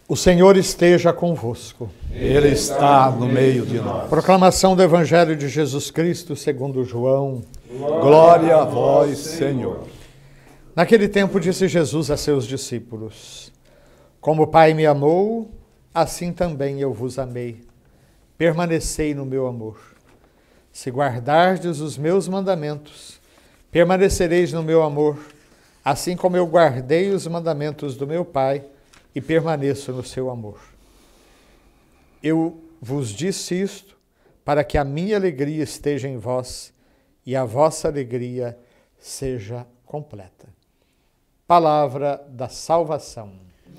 O Senhor esteja convosco. Ele está no meio de nós. Proclamação do Evangelho de Jesus Cristo segundo João. Glória a vós, Senhor. Naquele tempo disse Jesus a seus discípulos: Como o Pai me amou, assim também eu vos amei. Permanecei no meu amor. Se guardardes os meus mandamentos, permanecereis no meu amor, assim como eu guardei os mandamentos do meu Pai e permaneço no seu amor. Eu vos disse isto para que a minha alegria esteja em vós e a vossa alegria seja completa. Palavra da salvação.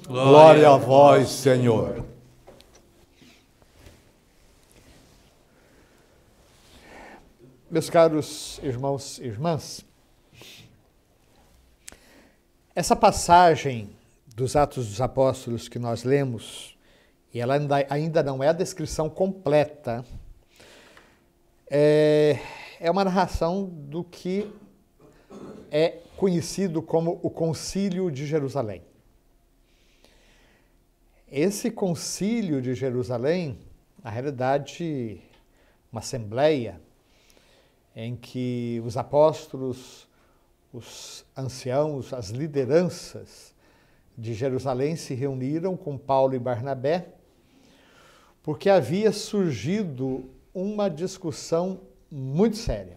Glória a vós, Senhor. Meus caros irmãos e irmãs, essa passagem dos Atos dos Apóstolos que nós lemos, e ela ainda não é a descrição completa, é uma narração do que é conhecido como o Concílio de Jerusalém. Esse Concílio de Jerusalém, na realidade, uma assembleia em que os apóstolos, os anciãos, as lideranças de Jerusalém se reuniram com Paulo e Barnabé, porque havia surgido uma discussão muito séria.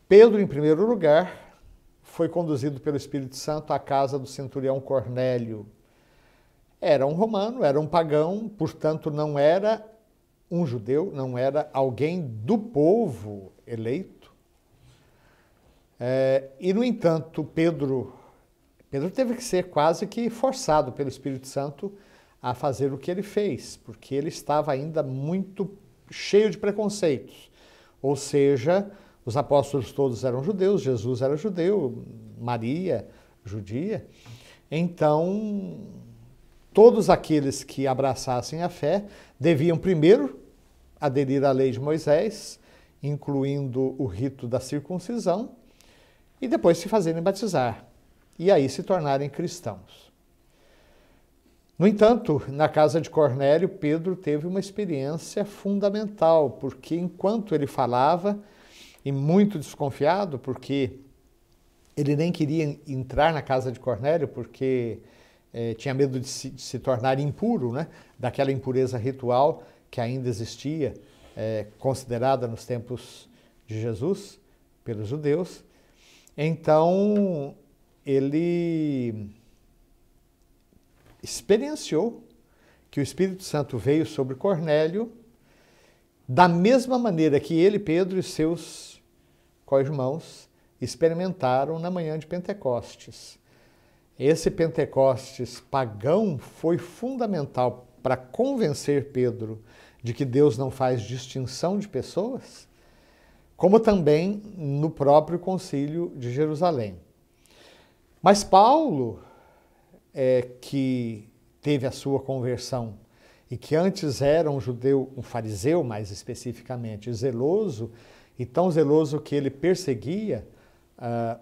Pedro, em primeiro lugar, foi conduzido pelo Espírito Santo à casa do centurião Cornélio. Era um romano, era um pagão, portanto não era um judeu, não era alguém do povo eleito. E, no entanto, Pedro teve que ser quase que forçado pelo Espírito Santo a fazer o que ele fez, porque ele estava ainda muito cheio de preconceitos. Ou seja, os apóstolos todos eram judeus, Jesus era judeu, Maria, judia. Então, todos aqueles que abraçassem a fé deviam primeiro aderir à lei de Moisés, incluindo o rito da circuncisão, e depois se fazerem batizar, e aí se tornarem cristãos. No entanto, na casa de Cornélio, Pedro teve uma experiência fundamental, porque enquanto ele falava, e muito desconfiado, porque ele nem queria entrar na casa de Cornélio, porque tinha medo de se tornar impuro, né? Daquela impureza ritual que ainda existia, considerada nos tempos de Jesus, pelos judeus. Então, ele experienciou que o Espírito Santo veio sobre Cornélio da mesma maneira que ele, Pedro e seus co-irmãos experimentaram na manhã de Pentecostes. Esse Pentecostes pagão foi fundamental para convencer Pedro de que Deus não faz distinção de pessoas, como também no próprio Concílio de Jerusalém. Mas Paulo, que teve a sua conversão e que antes era um judeu, um fariseu mais especificamente, zeloso, e tão zeloso que ele perseguia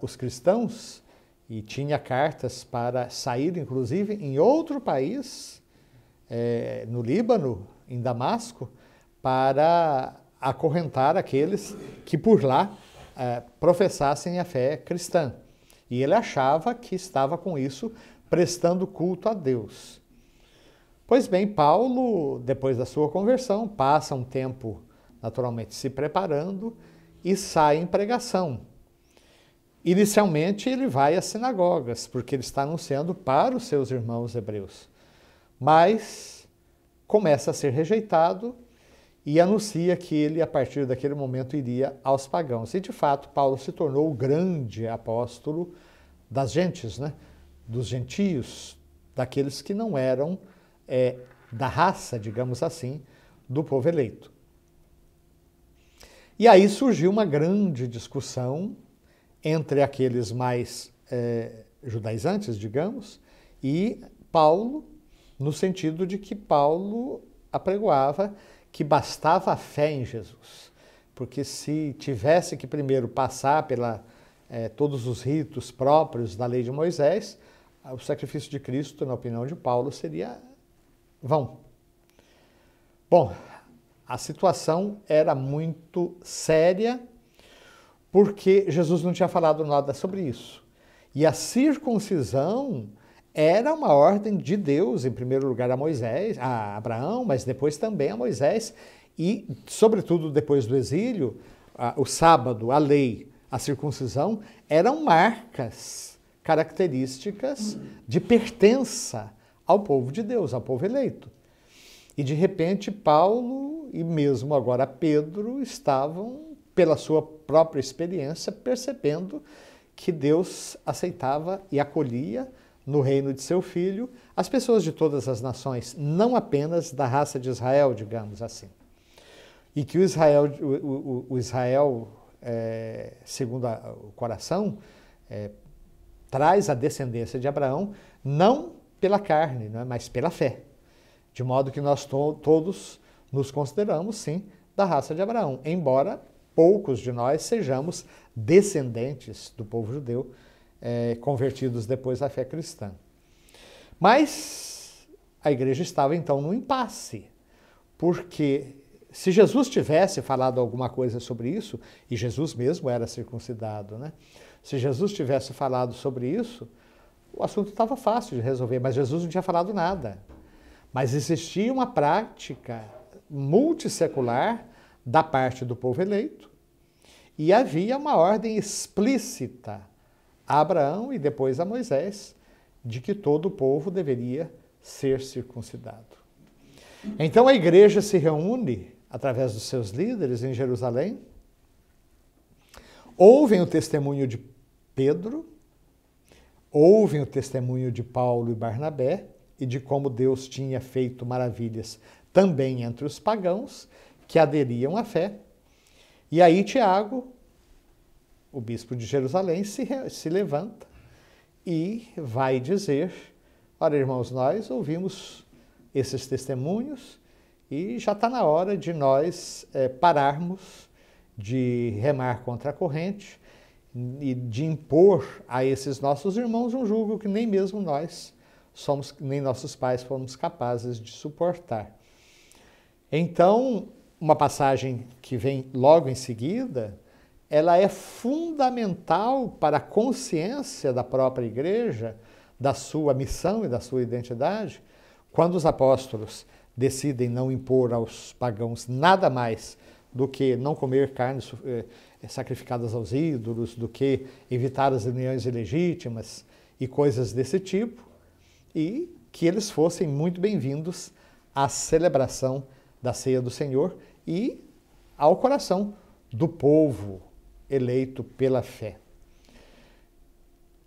os cristãos e tinha cartas para sair, inclusive, em outro país, no Líbano, em Damasco, para acorrentar aqueles que por lá professassem a fé cristã. E ele achava que estava com isso prestando culto a Deus. Pois bem, Paulo, depois da sua conversão, passa um tempo naturalmente se preparando e sai em pregação. Inicialmente ele vai às sinagogas, porque ele está anunciando para os seus irmãos hebreus. Mas começa a ser rejeitado e anuncia que ele, a partir daquele momento, iria aos pagãos. E, de fato, Paulo se tornou o grande apóstolo das gentes, né? Dos gentios, daqueles que não eram da raça, digamos assim, do povo eleito. E aí surgiu uma grande discussão entre aqueles mais judaizantes, digamos, e Paulo, no sentido de que Paulo apregoava que bastava a fé em Jesus. Porque se tivesse que primeiro passar pela todos os ritos próprios da lei de Moisés, o sacrifício de Cristo, na opinião de Paulo, seria vão. Bom, a situação era muito séria, porque Jesus não tinha falado nada sobre isso. E a circuncisão era uma ordem de Deus, em primeiro lugar a Moisés, a Abraão, mas depois também a Moisés, e, sobretudo, depois do exílio, o sábado, a lei, a circuncisão, eram marcas, características de pertença ao povo de Deus, ao povo eleito. E, de repente, Paulo e mesmo agora Pedro estavam, pela sua própria experiência, percebendo que Deus aceitava e acolhia no reino de seu Filho as pessoas de todas as nações, não apenas da raça de Israel, digamos assim. E que o Israel, segundo o coração, traz a descendência de Abraão, não pela carne, né, mas pela fé. De modo que nós todos nos consideramos, sim, da raça de Abraão, embora poucos de nós sejamos descendentes do povo judeu, convertidos depois à fé cristã. Mas a igreja estava então num impasse, porque se Jesus tivesse falado alguma coisa sobre isso, e Jesus mesmo era circuncidado, né? Se Jesus tivesse falado sobre isso, o assunto estava fácil de resolver, mas Jesus não tinha falado nada. Mas existia uma prática multissecular da parte do povo eleito, e havia uma ordem explícita a Abraão e depois a Moisés de que todo o povo deveria ser circuncidado. Então a igreja se reúne através dos seus líderes em Jerusalém, ouvem o testemunho de Pedro, ouvem o testemunho de Paulo e Barnabé e de como Deus tinha feito maravilhas também entre os pagãos que aderiam à fé. E aí Tiago, o bispo de Jerusalém, se levanta e vai dizer: olha, irmãos, nós ouvimos esses testemunhos e já está na hora de nós pararmos de remar contra a corrente e de impor a esses nossos irmãos um jugo que nem mesmo nós somos, nem nossos pais fomos capazes de suportar. Então, uma passagem que vem logo em seguida, ela é fundamental para a consciência da própria igreja, da sua missão e da sua identidade, quando os apóstolos decidem não impor aos pagãos nada mais do que não comer carnes sacrificadas aos ídolos, do que evitar as uniões ilegítimas e coisas desse tipo, e que eles fossem muito bem-vindos à celebração da ceia do Senhor e ao coração do povo eleito pela fé.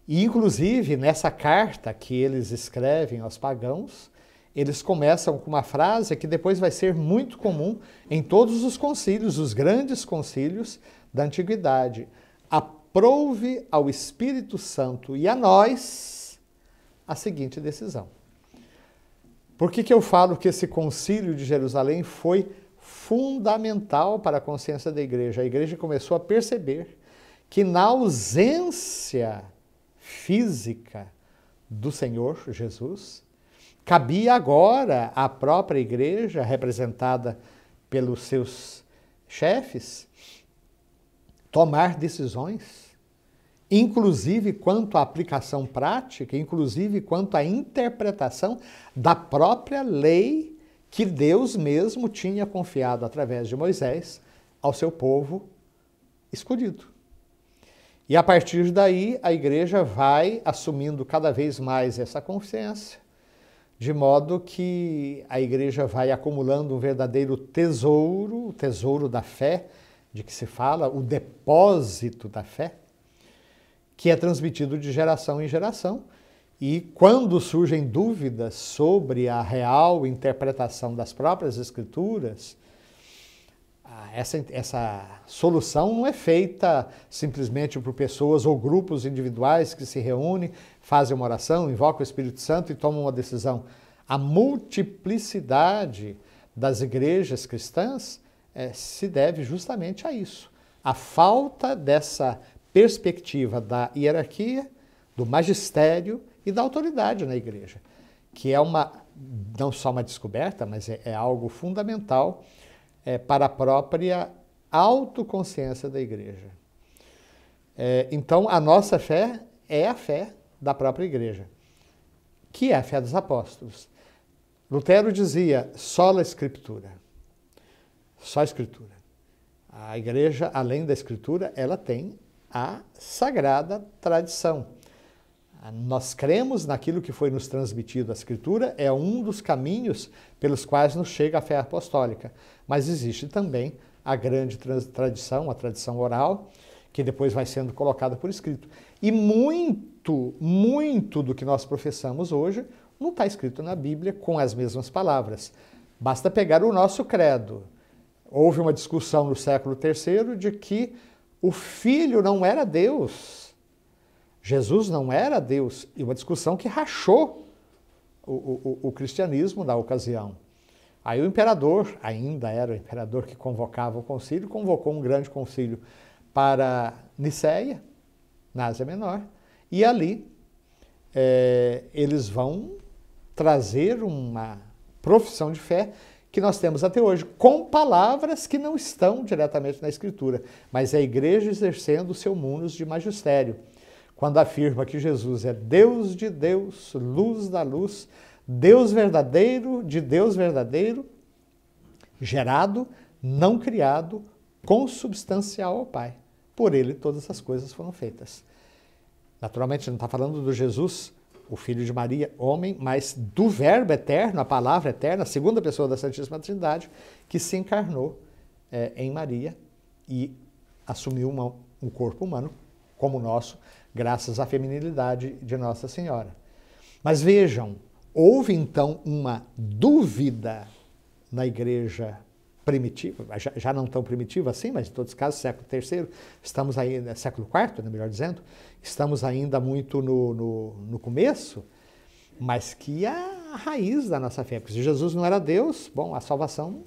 E, inclusive, nessa carta que eles escrevem aos pagãos, eles começam com uma frase que depois vai ser muito comum em todos os concílios, os grandes concílios da antiguidade. Aprouve ao Espírito Santo e a nós a seguinte decisão. Por que eu falo que esse concílio de Jerusalém foi fundamental para a consciência da igreja? A igreja começou a perceber que na ausência física do Senhor Jesus, cabia agora à própria igreja, representada pelos seus chefes, tomar decisões, inclusive quanto à aplicação prática, inclusive quanto à interpretação da própria lei que Deus mesmo tinha confiado através de Moisés ao seu povo escolhido. E a partir daí a igreja vai assumindo cada vez mais essa consciência, de modo que a igreja vai acumulando um verdadeiro tesouro, o tesouro da fé, de que se fala, o depósito da fé, que é transmitido de geração em geração. E quando surgem dúvidas sobre a real interpretação das próprias Escrituras, essa solução não é feita simplesmente por pessoas ou grupos individuais que se reúnem, fazem uma oração, invocam o Espírito Santo e tomam uma decisão. A multiplicidade das igrejas cristãs se deve justamente a isso. A falta dessa perspectiva da hierarquia, do magistério e da autoridade na igreja, que é não só uma descoberta, mas é algo fundamental para a própria autoconsciência da igreja. Então, a nossa fé é a fé da própria igreja, que é a fé dos apóstolos. Lutero dizia, sola Escritura, só a Escritura. A igreja, além da Escritura, ela tem a sagrada tradição. Nós cremos naquilo que foi nos transmitido. A Escritura é um dos caminhos pelos quais nos chega a fé apostólica. Mas existe também a grande tradição, a tradição oral, que depois vai sendo colocada por escrito. E muito do que nós professamos hoje não está escrito na Bíblia com as mesmas palavras. Basta pegar o nosso credo. Houve uma discussão no século III de que o Filho não era Deus. Jesus não era Deus. E uma discussão que rachou o cristianismo na ocasião. Aí o imperador, ainda era o imperador que convocava o concílio, convocou um grande concílio para Niceia, na Ásia Menor, e ali eles vão trazer uma profissão de fé que nós temos até hoje, com palavras que não estão diretamente na Escritura, mas é a igreja exercendo o seu munus de magistério, quando afirma que Jesus é Deus de Deus, luz da luz, Deus verdadeiro de Deus verdadeiro, gerado, não criado, consubstancial ao Pai. Por ele todas as coisas foram feitas. Naturalmente, não está falando do Jesus, o Filho de Maria, homem, mas do Verbo eterno, a palavra eterna, a segunda pessoa da Santíssima Trindade, que se encarnou em Maria e assumiu um corpo humano como o nosso, graças à feminilidade de Nossa Senhora. Mas vejam, houve então uma dúvida na igreja primitiva, já não tão primitiva assim, mas em todos os casos, século III, estamos aí, século IV, melhor dizendo, estamos ainda muito no começo, mas que a raiz da nossa fé, porque se Jesus não era Deus, bom, a salvação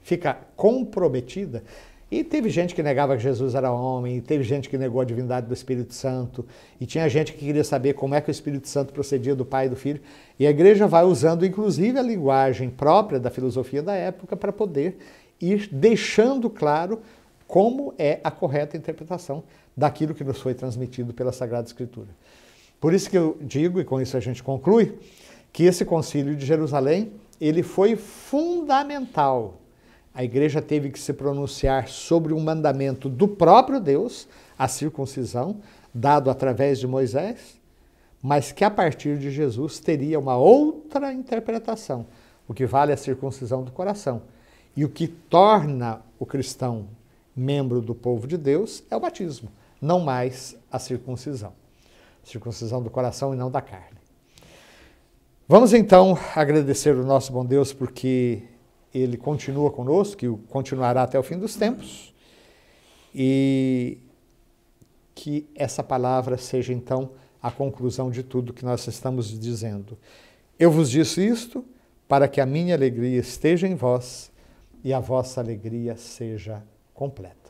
fica comprometida. E teve gente que negava que Jesus era homem, e teve gente que negou a divindade do Espírito Santo, e tinha gente que queria saber como é que o Espírito Santo procedia do Pai e do Filho, e a igreja vai usando inclusive a linguagem própria da filosofia da época para poder ir deixando claro como é a correta interpretação daquilo que nos foi transmitido pela Sagrada Escritura. Por isso que eu digo, e com isso a gente conclui, que esse concílio de Jerusalém, ele foi fundamental. A igreja teve que se pronunciar sobre um mandamento do próprio Deus, a circuncisão, dado através de Moisés, mas que a partir de Jesus teria uma outra interpretação. O que vale é a circuncisão do coração. E o que torna o cristão membro do povo de Deus é o batismo, não mais a circuncisão. Circuncisão do coração e não da carne. Vamos então agradecer o nosso bom Deus porque Ele continua conosco e continuará até o fim dos tempos, e que essa palavra seja, então, a conclusão de tudo que nós estamos dizendo. Eu vos disse isto para que a minha alegria esteja em vós e a vossa alegria seja completa.